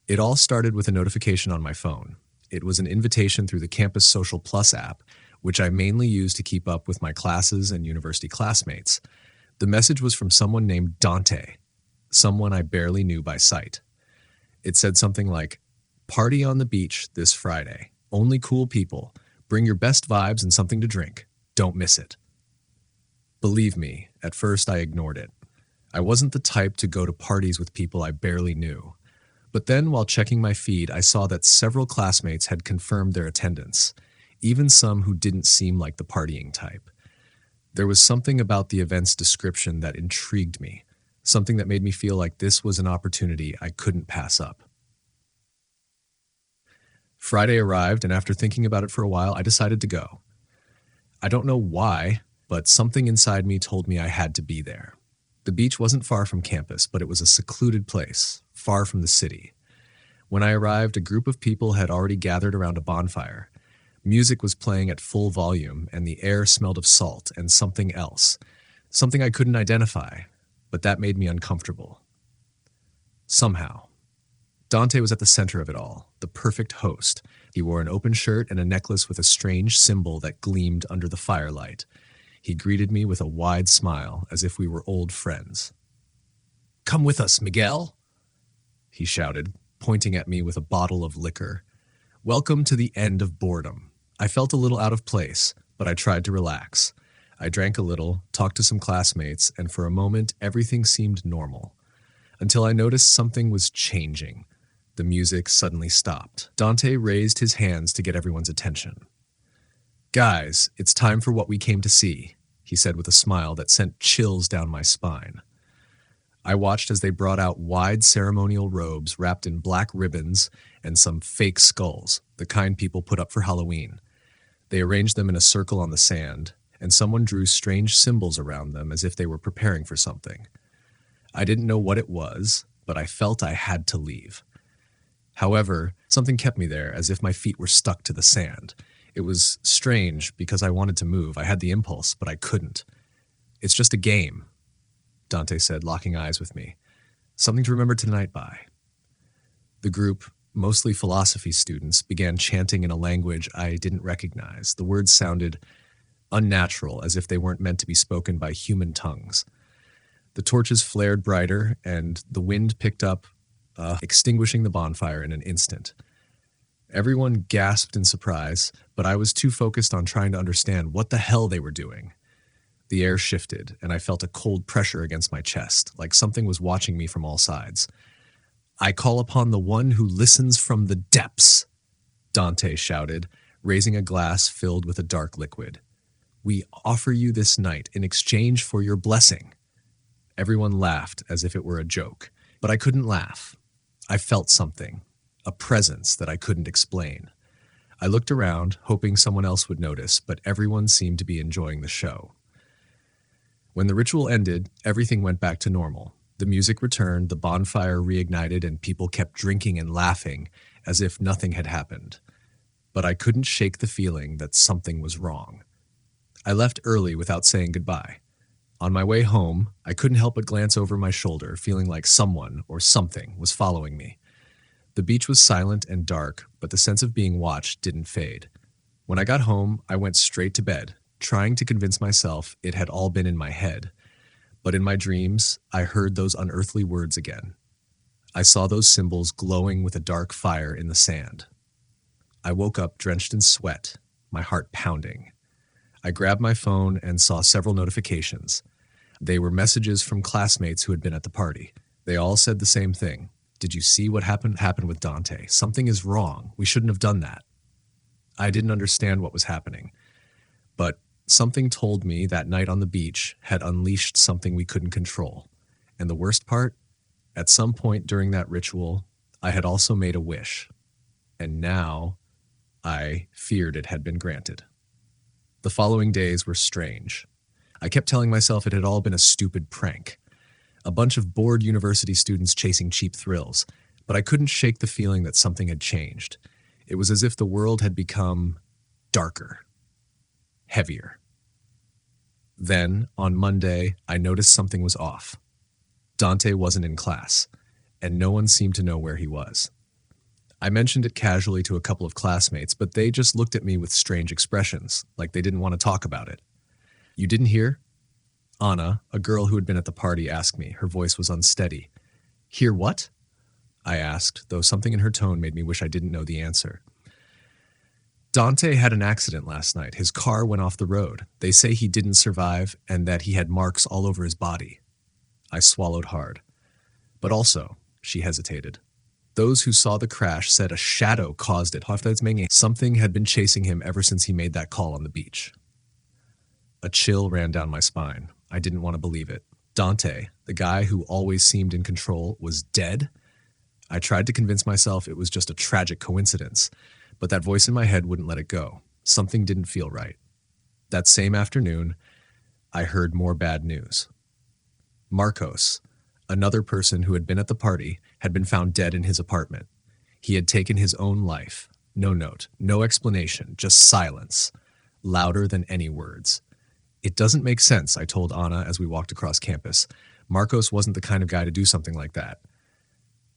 It all started with a notification on my phone. It was an invitation through the Campus Social Plus app, which I mainly use to keep up with my classes and university classmates. The message was from someone named Dante, someone I barely knew by sight. It said something like, "Party on the beach this Friday. Only cool people. Bring your best vibes and something to drink. Don't miss it." Believe me, at first I ignored it. I wasn't the type to go to parties with people I barely knew. But then, while checking my feed, I saw that several classmates had confirmed their attendance, even some who didn't seem like the partying type. There was something about the event's description that intrigued me, something that made me feel like this was an opportunity I couldn't pass up. Friday arrived, and after thinking about it for a while, I decided to go. I don't know why, but something inside me told me I had to be there. The beach wasn't far from campus, but it was a secluded place, far from the city. When I arrived, a group of people had already gathered around a bonfire. Music was playing at full volume, and the air smelled of salt and something else, something I couldn't identify, but that made me uncomfortable. Somehow. Dante was at the center of it all, the perfect host. He wore an open shirt and a necklace with a strange symbol that gleamed under the firelight. He greeted me with a wide smile, as if we were old friends. "Come with us, Miguel," he shouted, pointing at me with a bottle of liquor. "Welcome to the end of boredom." I felt a little out of place, but I tried to relax. I drank a little, talked to some classmates, and for a moment everything seemed normal. Until I noticed something was changing. The music suddenly stopped. Dante raised his hands to get everyone's attention. "Guys, it's time for what we came to see," he said with a smile that sent chills down my spine. I watched as they brought out wide ceremonial robes wrapped in black ribbons and some fake skulls, the kind people put up for Halloween. They arranged them in a circle on the sand, and someone drew strange symbols around them as if they were preparing for something. I didn't know what it was, but I felt I had to leave. However, something kept me there, as if my feet were stuck to the sand. It was strange because I wanted to move. I had the impulse, but I couldn't. "It's just a game," Dante said, locking eyes with me. "Something to remember tonight by." The group, mostly philosophy students, began chanting in a language I didn't recognize. The words sounded unnatural, as if they weren't meant to be spoken by human tongues. The torches flared brighter, and the wind picked up, extinguishing the bonfire in an instant. Everyone gasped in surprise, but I was too focused on trying to understand what the hell they were doing. The air shifted, and I felt a cold pressure against my chest, like something was watching me from all sides. "I call upon the one who listens from the depths," Dante shouted, raising a glass filled with a dark liquid. "We offer you this night in exchange for your blessing." Everyone laughed as if it were a joke, but I couldn't laugh. I felt something, a presence that I couldn't explain. I looked around, hoping someone else would notice, but everyone seemed to be enjoying the show. When the ritual ended, everything went back to normal. The music returned, the bonfire reignited, and people kept drinking and laughing as if nothing had happened. But I couldn't shake the feeling that something was wrong. I left early without saying goodbye. On my way home, I couldn't help but glance over my shoulder, feeling like someone or something was following me. The beach was silent and dark, but the sense of being watched didn't fade. When I got home, I went straight to bed, trying to convince myself it had all been in my head. But in my dreams, I heard those unearthly words again. I saw those symbols glowing with a dark fire in the sand. I woke up drenched in sweat, my heart pounding. I grabbed my phone and saw several notifications. They were messages from classmates who had been at the party. They all said the same thing. "Did you see what happened with Dante? Something is wrong. We shouldn't have done that." I didn't understand what was happening, but something told me that night on the beach had unleashed something we couldn't control. And the worst part, at some point during that ritual, I had also made a wish. And now I feared it had been granted. The following days were strange. I kept telling myself it had all been a stupid prank. A bunch of bored university students chasing cheap thrills, but I couldn't shake the feeling that something had changed. It was as if the world had become darker, heavier. Then, on Monday, I noticed something was off. Dante wasn't in class, and no one seemed to know where he was. I mentioned it casually to a couple of classmates, but they just looked at me with strange expressions, like they didn't want to talk about it. You didn't hear? Anna, a girl who had been at the party, asked me. Her voice was unsteady. Hear what? I asked, though something in her tone made me wish I didn't know the answer. Dante had an accident last night. His car went off the road. They say he didn't survive and that he had marks all over his body. I swallowed hard. But also, she hesitated. Those who saw the crash said a shadow caused it. Something had been chasing him ever since he made that call on the beach. A chill ran down my spine. I didn't want to believe it. Dante, the guy who always seemed in control, was dead? I tried to convince myself it was just a tragic coincidence, but that voice in my head wouldn't let it go. Something didn't feel right. That same afternoon, I heard more bad news. Marcos, another person who had been at the party, had been found dead in his apartment. He had taken his own life. No note, no explanation, just silence, louder than any words. It doesn't make sense, I told Anna as we walked across campus. Marcos wasn't the kind of guy to do something like that.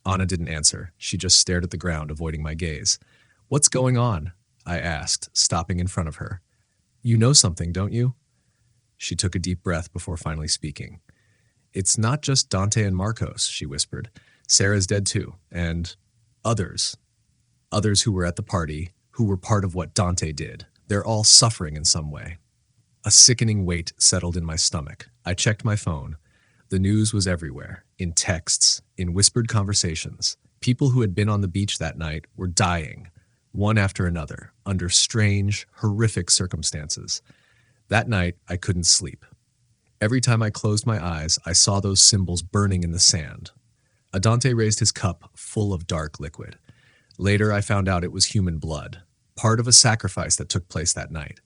Anna didn't answer. She just stared at the ground, avoiding my gaze. What's going on? I asked, stopping in front of her. You know something, don't you? She took a deep breath before finally speaking. It's not just Dante and Marcos, she whispered. Sarah's dead too, and others. Others who were at the party, who were part of what Dante did. They're all suffering in some way. A sickening weight settled in my stomach. I checked my phone. The news was everywhere, in texts, in whispered conversations. People who had been on the beach that night were dying, one after another, under strange, horrific circumstances. That night, I couldn't sleep. Every time I closed my eyes, I saw those symbols burning in the sand. Dante raised his cup full of dark liquid. Later, I found out it was human blood, part of a sacrifice that took place that night.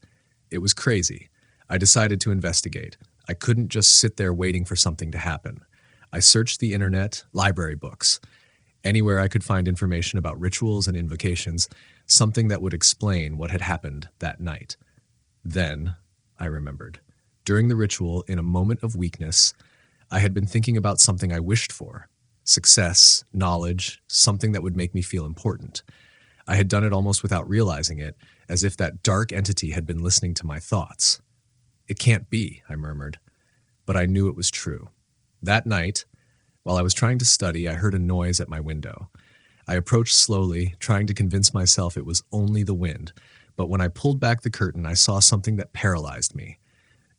It was crazy. I decided to investigate. I couldn't just sit there waiting for something to happen. I searched the internet, library books, anywhere I could find information about rituals and invocations, something that would explain what had happened that night. Then, I remembered. During the ritual, in a moment of weakness, I had been thinking about something I wished for. Success, knowledge, something that would make me feel important. I had done it almost without realizing it, as if that dark entity had been listening to my thoughts. It can't be, I murmured, but I knew it was true. That night, while I was trying to study, I heard a noise at my window. I approached slowly, trying to convince myself it was only the wind, but when I pulled back the curtain, I saw something that paralyzed me.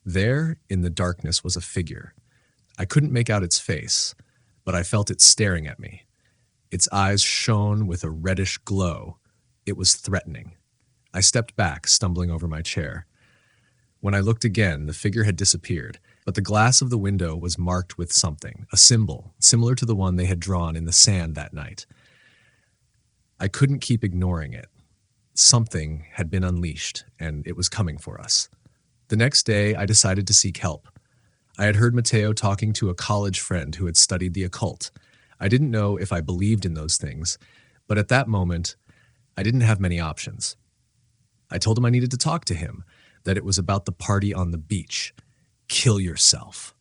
There, in the darkness, was a figure. I couldn't make out its face, but I felt it staring at me. Its eyes shone with a reddish glow. It was threatening. I stepped back, stumbling over my chair. When I looked again, the figure had disappeared, but the glass of the window was marked with something, a symbol, similar to the one they had drawn in the sand that night. I couldn't keep ignoring it. Something had been unleashed, and it was coming for us. The next day, I decided to seek help. I had heard Matteo talking to a college friend who had studied the occult. I didn't know if I believed in those things, but at that moment, I didn't have many options. I told him I needed to talk to him, that it was about the party on the beach. Kill yourself.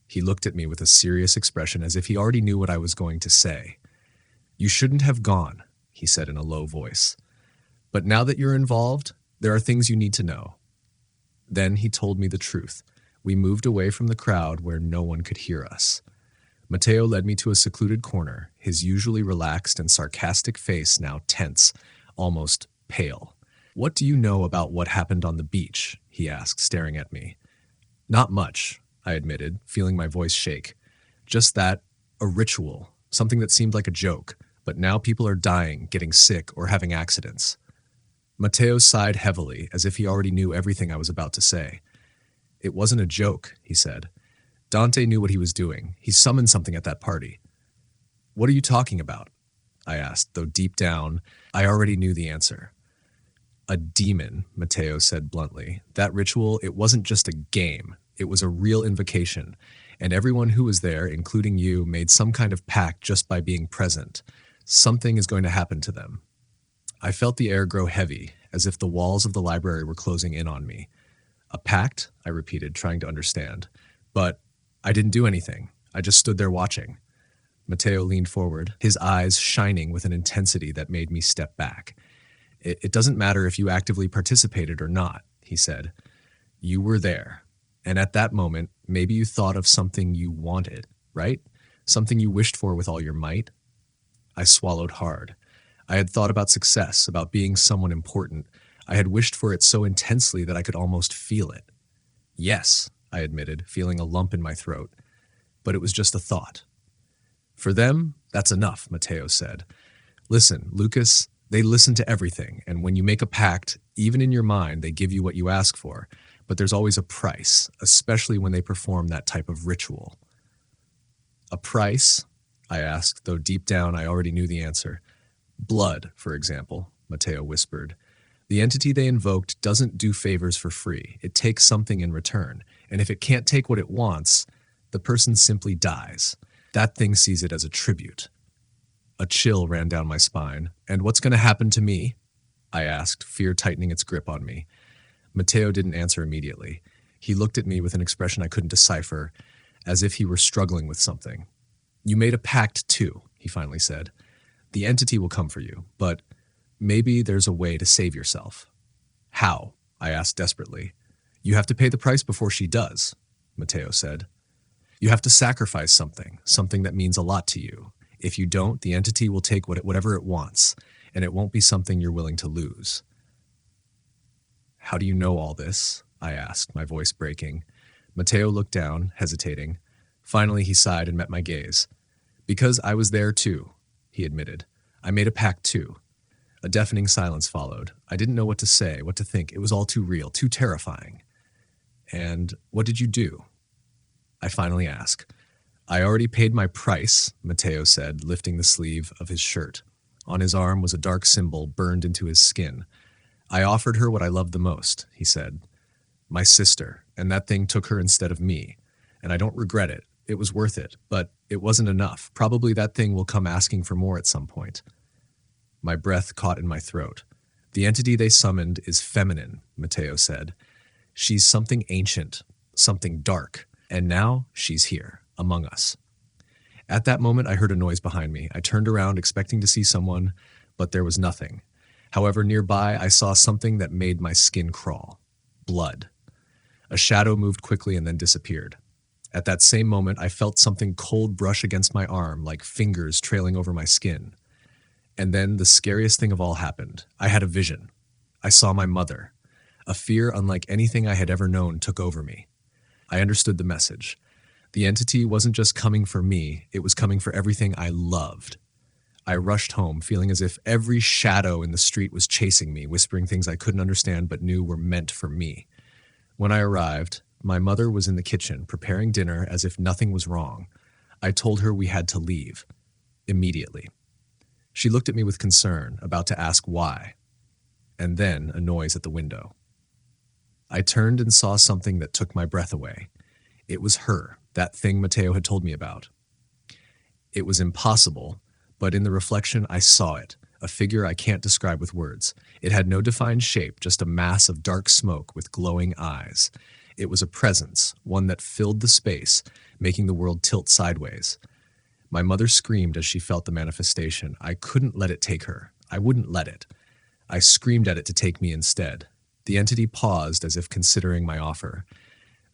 He looked at me with a serious expression as if he already knew what I was going to say. You shouldn't have gone, he said in a low voice. But now that you're involved, there are things you need to know. Then he told me the truth. We moved away from the crowd where no one could hear us. Matteo led me to a secluded corner, his usually relaxed and sarcastic face now tense, almost pale. What do you know about what happened on the beach? He asked, staring at me. Not much, I admitted, feeling my voice shake. Just that, a ritual, something that seemed like a joke, but now people are dying, getting sick, or having accidents. Matteo sighed heavily, as if he already knew everything I was about to say. It wasn't a joke, he said. Dante knew what he was doing. He summoned something at that party. What are you talking about? I asked, though deep down, I already knew the answer. A demon, Matteo said bluntly. That ritual, it wasn't just a game. It was a real invocation, and everyone who was there, including you, made some kind of pact just by being present. Something is going to happen to them. I felt the air grow heavy, as if the walls of the library were closing in on me. A pact? I repeated, trying to understand. But I didn't do anything. I just stood there watching. Mateo leaned forward, his eyes shining with an intensity that made me step back. It doesn't matter if you actively participated or not, he said. You were there. And at that moment, maybe you thought of something you wanted, right? Something you wished for with all your might. I swallowed hard. I had thought about success, about being someone important. I had wished for it so intensely that I could almost feel it. Yes, I admitted, feeling a lump in my throat. But it was just a thought. For them, that's enough, Mateo said. Listen, Lucas, they listen to everything, and when you make a pact, even in your mind, they give you what you ask for. But there's always a price, especially when they perform that type of ritual. A price? I asked, though deep down I already knew the answer. Blood, for example, Mateo whispered. The entity they invoked doesn't do favors for free. It takes something in return, and if it can't take what it wants, the person simply dies. That thing sees it as a tribute. A chill ran down my spine. And what's going to happen to me? I asked, fear tightening its grip on me. Mateo didn't answer immediately. He looked at me with an expression I couldn't decipher, as if he were struggling with something. You made a pact too, he finally said. The entity will come for you, but maybe there's a way to save yourself. How? I asked desperately. You have to pay the price before she does, Mateo said. You have to sacrifice something that means a lot to you. If you don't, the entity will take whatever it wants, and it won't be something you're willing to lose. How do you know all this? I asked, my voice breaking. Mateo looked down, hesitating. Finally, he sighed and met my gaze. Because I was there too, he admitted. I made a pact too. A deafening silence followed. I didn't know what to say, what to think. It was all too real, too terrifying. And what did you do? I finally asked. I already paid my price, Mateo said, lifting the sleeve of his shirt. On his arm was a dark symbol burned into his skin. I offered her what I loved the most, he said. My sister, and that thing took her instead of me. And I don't regret it. It was worth it, but it wasn't enough. Probably that thing will come asking for more at some point. My breath caught in my throat. The entity they summoned is feminine, Mateo said. She's something ancient, something dark, and now she's here, among us. At that moment, I heard a noise behind me. I turned around, expecting to see someone, but there was nothing. However, nearby, I saw something that made my skin crawl. Blood. A shadow moved quickly and then disappeared. At that same moment, I felt something cold brush against my arm, like fingers trailing over my skin. And then the scariest thing of all happened. I had a vision. I saw my mother. A fear unlike anything I had ever known took over me. I understood the message. The entity wasn't just coming for me, it was coming for everything I loved. I rushed home, feeling as if every shadow in the street was chasing me, whispering things I couldn't understand but knew were meant for me. When I arrived, my mother was in the kitchen, preparing dinner as if nothing was wrong. I told her we had to leave. Immediately. She looked at me with concern, about to ask why. And then a noise at the window. I turned and saw something that took my breath away. It was her, that thing Mateo had told me about. It was impossible, but in the reflection I saw it, a figure I can't describe with words. It had no defined shape, just a mass of dark smoke with glowing eyes. It was a presence, one that filled the space, making the world tilt sideways. My mother screamed as she felt the manifestation. I couldn't let it take her. I wouldn't let it. I screamed at it to take me instead. The entity paused as if considering my offer.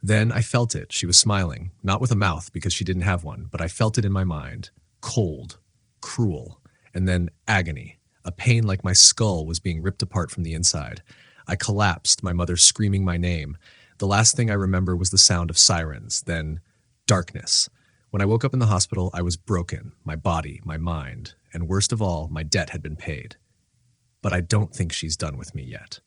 Then I felt it. She was smiling, not with a mouth because she didn't have one, but I felt it in my mind. Cold, cruel, and then agony, a pain like my skull was being ripped apart from the inside. I collapsed, my mother screaming my name. The last thing I remember was the sound of sirens, then darkness. When I woke up in the hospital, I was broken, my body, my mind, and worst of all, my debt had been paid. But I don't think she's done with me yet.